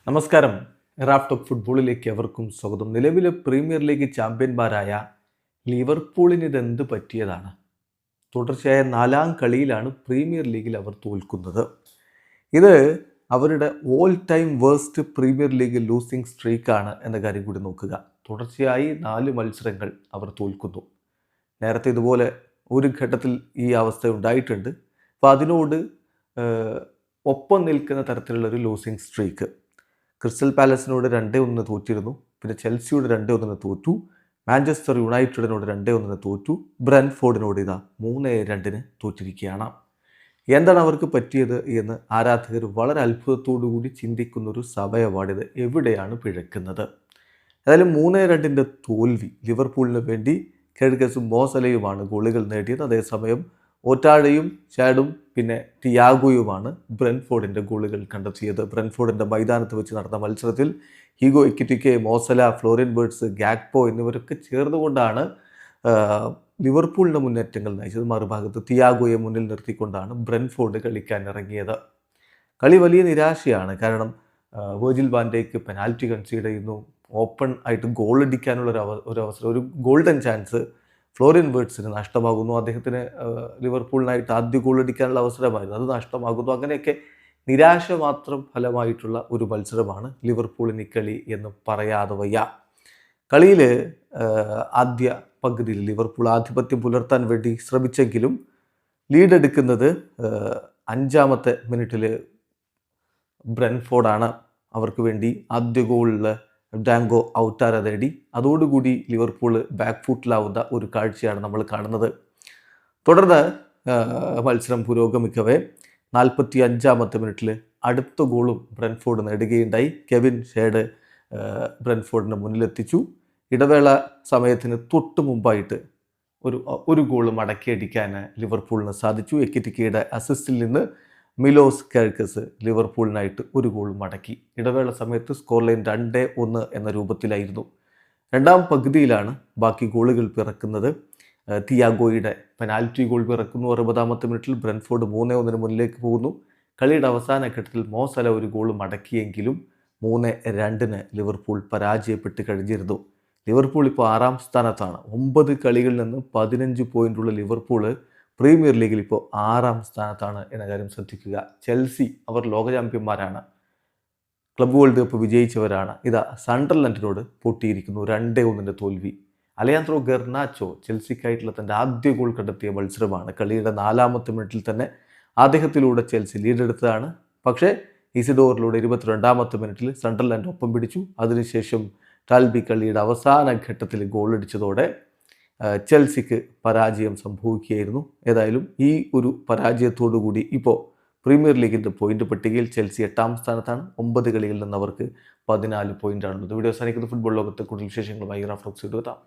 നമസ്കാരം. Raf talk ഫുട്ബോളിലേക്ക് എവർക്കും സ്വാഗതം. നിലവിലെ പ്രീമിയർ ലീഗ് ചാമ്പ്യന്മാരായ ലിവർപൂളിന് ഇതെന്ത് പറ്റിയതാണ്? തുടർച്ചയായ 4-ാം കളിയിലാണ് പ്രീമിയർ ലീഗിൽ അവർ തോൽക്കുന്നത്. ഇത് അവരുടെ all time worst premier league losing സ്ട്രീക്കാണ് എന്ന കാര്യം കൂടി നോക്കുക. തുടർച്ചയായി 4 മത്സരങ്ങൾ അവർ തോൽക്കുന്നു. നേരത്തെ ഇതുപോലെ ഒരു ഘട്ടത്തിൽ ഈ അവസ്ഥ ഉണ്ടായിട്ടുണ്ട്. അപ്പോൾ അതിനോട് ഒപ്പം നിൽക്കുന്ന തരത്തിലുള്ളൊരു ലൂസിംഗ് സ്ട്രീക്ക്. ക്രിസ്റ്റൽ പാലസിനോട് 2-1 തോറ്റിരുന്നു. പിന്നെ ചെൽസിയോട് 2-1 തോറ്റു. മാഞ്ചസ്റ്റർ യുണൈറ്റഡിനോട് 2-1 തോറ്റു. ബ്രെൻഫോർഡിനോട് 3-2 തോറ്റിരിക്കുകയാണ്. എന്താണ് അവർക്ക് പറ്റിയത് എന്ന് ആരാധകർ വളരെ അത്ഭുതത്തോടു കൂടി ചിന്തിക്കുന്നൊരു സമയമാണിത്. എവിടെയാണ് പിഴക്കുന്നത്? ഏതായാലും 3-2 തോൽവി. ലിവർപൂളിന് വേണ്ടി കെർഗസും മോസലയുമാണ് ഗോളുകൾ നേടിയത്. അതേസമയം ഓറ്റാഴയും ഷാഡും പിന്നെ ടിയാഗോയുമാണ് ബ്രെൻഫോർഡിൻ്റെ ഗോളുകൾ കണ്ടെത്തിയത്. ബ്രെൻഫോർഡിൻ്റെ മൈതാനത്ത് വെച്ച് നടന്ന മത്സരത്തിൽ ഹീഗോ എക്കിറ്റിക്കെ, മോസല, ഫ്ലോറിൻ വേർട്സ്, ഗാക്പോ എന്നിവരൊക്കെ ചേർന്നുകൊണ്ടാണ് ലിവർപൂളിൻ്റെ മുന്നേറ്റങ്ങൾ നയിച്ചത്. മറുഭാഗത്ത് തിയാഗോയെ മുന്നിൽ നിർത്തിക്കൊണ്ടാണ് ബ്രെൻഫോർഡ് കളിക്കാൻ ഇറങ്ങിയത്. കളി വലിയ നിരാശയാണ്. കാരണം Virgil van Dijk penalty concede ചെയ്യുന്നു. ഓപ്പൺ ആയിട്ട് ഗോൾ അടിക്കാനുള്ള ഒരു അവസരം, ഒരു ഗോൾഡൻ ചാൻസ് ഫ്ലോറിൻ വേർട്സിന് നഷ്ടമാകുന്നു. അദ്ദേഹത്തിന് ലിവർപൂളിനായിട്ട് ആദ്യ ഗോൾ അടിക്കാനുള്ള അവസരമായിരുന്നു, അത് നഷ്ടമാകുന്നു. അങ്ങനെയൊക്കെ നിരാശ മാത്രം ഫലമായിട്ടുള്ള ഒരു മത്സരമാണ് ലിവർപൂളിന് കളി എന്ന് പറയാതെ വയ്യ. കളിയിൽ ആദ്യ പകുതിയിൽ ലിവർപൂൾ ആധിപത്യം പുലർത്താൻ വേണ്ടി ശ്രമിച്ചെങ്കിലും ലീഡ് എടുക്കുന്നത് 5-ാമത്തെ മിനിറ്റിൽ ബ്രെൻഫോർഡാണ്. അവർക്ക് വേണ്ടി ആദ്യ ഗോളിൽ ഡാങ്കോ ഔട്ടാര നേടി. അതോടുകൂടി ലിവർപൂൾ ബാക്ക് ഫുട്ടിലാവുന്ന ഒരു കാഴ്ചയാണ് നമ്മൾ കാണുന്നത്. തുടർന്ന് മത്സരം പുരോഗമിക്കവേ 45-ാമത്തെ മിനിറ്റിൽ അടുത്ത ഗോളും ബ്രെൻഫോർഡ് നേടുകയുണ്ടായി. കെവിൻ ഷേഡ് ബ്രെൻഫോർഡിന് മുന്നിലെത്തിച്ചു. ഇടവേള സമയത്തിന് തൊട്ട് മുമ്പായിട്ട് ഒരു ഗോൾ മടക്കിയടിക്കാൻ ലിവർപൂളിന് സാധിച്ചു. എക്കിറ്റിക്കയുടെ അസിസ്റ്റിൽ നിന്ന് മിലോസ് കെർഗസ് ലിവർപൂളിനായിട്ട് ഒരു ഗോൾ മടക്കി. ഇടവേള സമയത്ത് സ്കോർ ലൈൻ 2-1 എന്ന രൂപത്തിലായിരുന്നു. 2-ാം പകുതിയിലാണ് ബാക്കി ഗോളുകൾ പിറക്കുന്നത്. തിയാഗോയുടെ പെനാൽറ്റി ഗോൾ പിറക്കുന്നു. 60-ാമത്തെ മിനിറ്റിൽ ബ്രെൻഫോർഡ് 3-1 മുന്നിലേക്ക് പോകുന്നു. കളിയുടെ അവസാന ഘട്ടത്തിൽ മോസല ഒരു ഗോൾ മടക്കിയെങ്കിലും 3-2 ലിവർപൂൾ പരാജയപ്പെട്ട് കഴിഞ്ഞിരുന്നു. ലിവർപൂൾ ഇപ്പോൾ 6-ാം സ്ഥാനത്താണ്. 9 കളികളിൽ നിന്ന് 15 പോയിൻ്റുള്ള ലിവർപൂൾ പ്രീമിയർ ലീഗിൽ ഇപ്പോൾ 6-ാം സ്ഥാനത്താണ് എന്ന കാര്യം ശ്രദ്ധിക്കുക. ചെൽസി അവർ ലോക ചാമ്പ്യന്മാരാണ്, ക്ലബ് വേൾഡ് കപ്പ് വിജയിച്ചവരാണ്. സണ്ടർലൻഡിനോട് പൊട്ടിയിരിക്കുന്നു. 2-1 തോൽവി. അലയാൻഡ്രോ ഗർനാച്ചോ ചെൽസിക്കായിട്ടുള്ള തൻ്റെ ആദ്യ ഗോൾ കണ്ടെത്തിയ മത്സരമാണ്. കളിയുടെ 4-ാമത്തെ മിനിറ്റിൽ തന്നെ അദ്ദേഹത്തിലൂടെ ചെൽസി ലീഡെടുത്തതാണ്. പക്ഷേ ഇസിഡോറിലൂടെ 22-ാമത്തെ മിനിറ്റിൽ സണ്ടർലൻഡ് ഒപ്പം പിടിച്ചു. അതിനുശേഷം ടാൽബി കളിയുടെ അവസാന ഘട്ടത്തിൽ ഗോളടിച്ചതോടെ ചെൽസിക്ക് പരാജയം സംഭവിക്കുകയായിരുന്നു. ഏതായാലും ഈ ഒരു പരാജയത്തോടു കൂടി ഇപ്പോൾ പ്രീമിയർ ലീഗിൻ്റെ പോയിന്റ് പട്ടികയിൽ ചെൽസി 8-ാം സ്ഥാനത്താണ്. 9 കളികളിൽ നിന്ന് അവർക്ക് 14 പോയിൻ്റാണുള്ളത്. വീഡിയോ അവസാനിക്കുന്ന ഫുട്ബോൾ ലോകത്തെ കൂടുതൽ വിശേഷങ്ങളുമായി റാഫ് ടോക്സ് എത്താം.